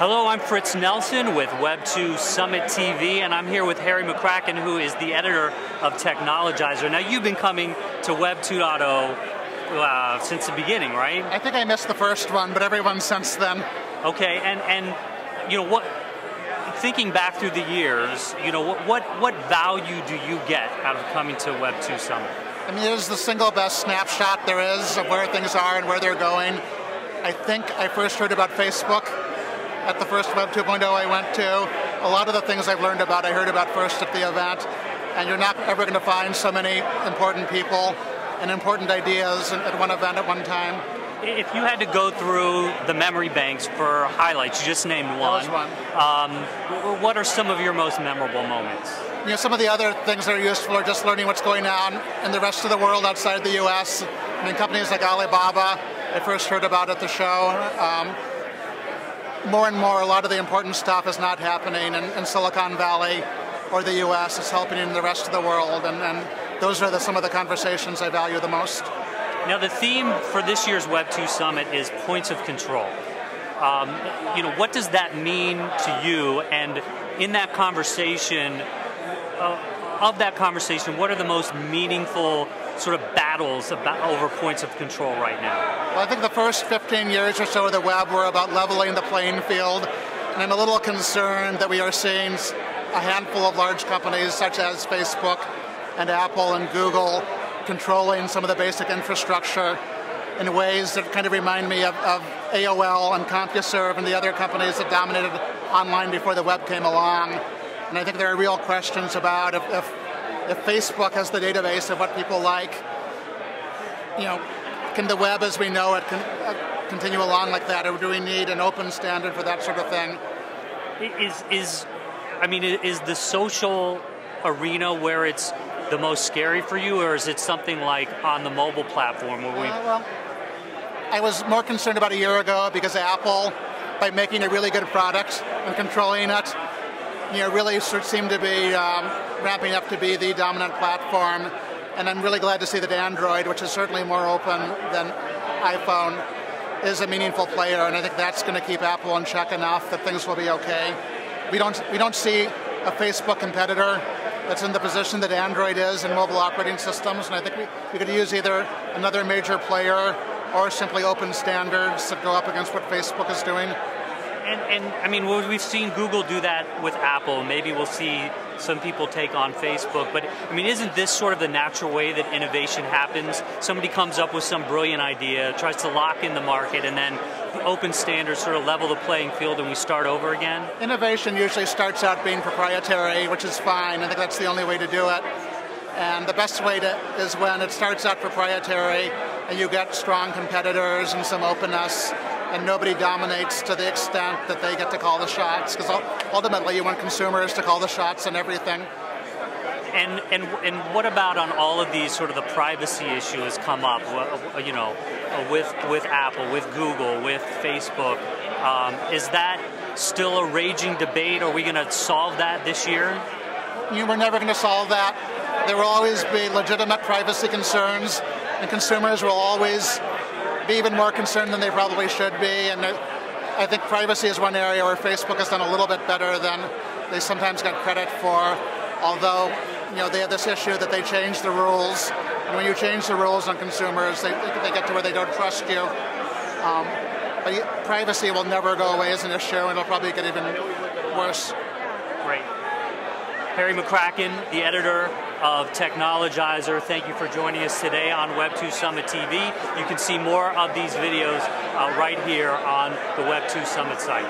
Hello, I'm Fritz Nelson with Web2 Summit TV, and I'm here with Harry McCracken, who is the editor of Technologizer. Now, you've been coming to Web 2.0 since the beginning, right? I think I missed the first one, but every one since then. Okay, and you know what? Thinking back through the years, you know what value do you get out of coming to Web 2 Summit? I mean, it is the single best snapshot there is of where things are and where they're going. I think I first heard about Facebook at the first Web 2.0 I went to. A lot of the things I've learned about, I heard about first at the event. And you're not ever going to find so many important people and important ideas at one event at one time. If you had to go through the memory banks for highlights, you just named one. That was one. What are some of your most memorable moments? You know, some of the other things that are useful are just learning what's going on in the rest of the world outside the US. I mean, companies like Alibaba, I first heard about at the show. More and more, a lot of the important stuff is not happening in Silicon Valley or the US. It's happening in the rest of the world, and those are some of the conversations I value the most. Now, the theme for this year's Web 2 Summit is points of control. You know, what does that mean to you? And in that conversation, what are the most meaningful sort of battles over points of control right now? Well, I think the first 15 years or so of the web were about leveling the playing field, and I'm a little concerned that we are seeing a handful of large companies such as Facebook and Apple and Google controlling some of the basic infrastructure in ways that kind of remind me of AOL and CompuServe and the other companies that dominated online before the web came along. And I think there are real questions about if Facebook has the database of what people like, you know, can the web as we know it continue along like that, or do we need an open standard for that sort of thing? Is the social arena where it's the most scary for you, or is it something like on the mobile platform where we... Well, I was more concerned about a year ago because Apple, by making a really good product and controlling it, you know, really seemed to be ramping up to be the dominant platform. And I'm really glad to see that Android, which is certainly more open than iPhone, is a meaningful player. And I think that's going to keep Apple in check enough that things will be okay. We don't see a Facebook competitor that's in the position that Android is in mobile operating systems. And I think we could use either another major player or simply open standards that go up against what Facebook is doing. And I mean, we've seen Google do that with Apple. Maybe we'll see some people take on Facebook. But I mean, isn't this sort of the natural way that innovation happens? Somebody comes up with some brilliant idea, tries to lock in the market, and then the open standards sort of level the playing field and we start over again? Innovation usually starts out being proprietary, which is fine. I think that's the only way to do it. And the best way is when it starts out proprietary and you get strong competitors and some openness, and nobody dominates to the extent that they get to call the shots, because ultimately you want consumers to call the shots on everything. And what about on all of these sort of the privacy issues come up, you know, with Apple, with Google, with Facebook? Is that still a raging debate? Are we going to solve that this year? We're never going to solve that. There will always be legitimate privacy concerns, and consumers will always be even more concerned than they probably should be. And I think privacy is one area where Facebook has done a little bit better than they sometimes get credit for. Although, you know, they have this issue that they change the rules, and when you change the rules on consumers, they get to where they don't trust you. But privacy will never go away as an issue, and it'll probably get even worse. Great. Harry McCracken, the editor of Technologizer, thank you for joining us today on Web 2 Summit TV. You can see more of these videos right here on the Web 2 Summit site.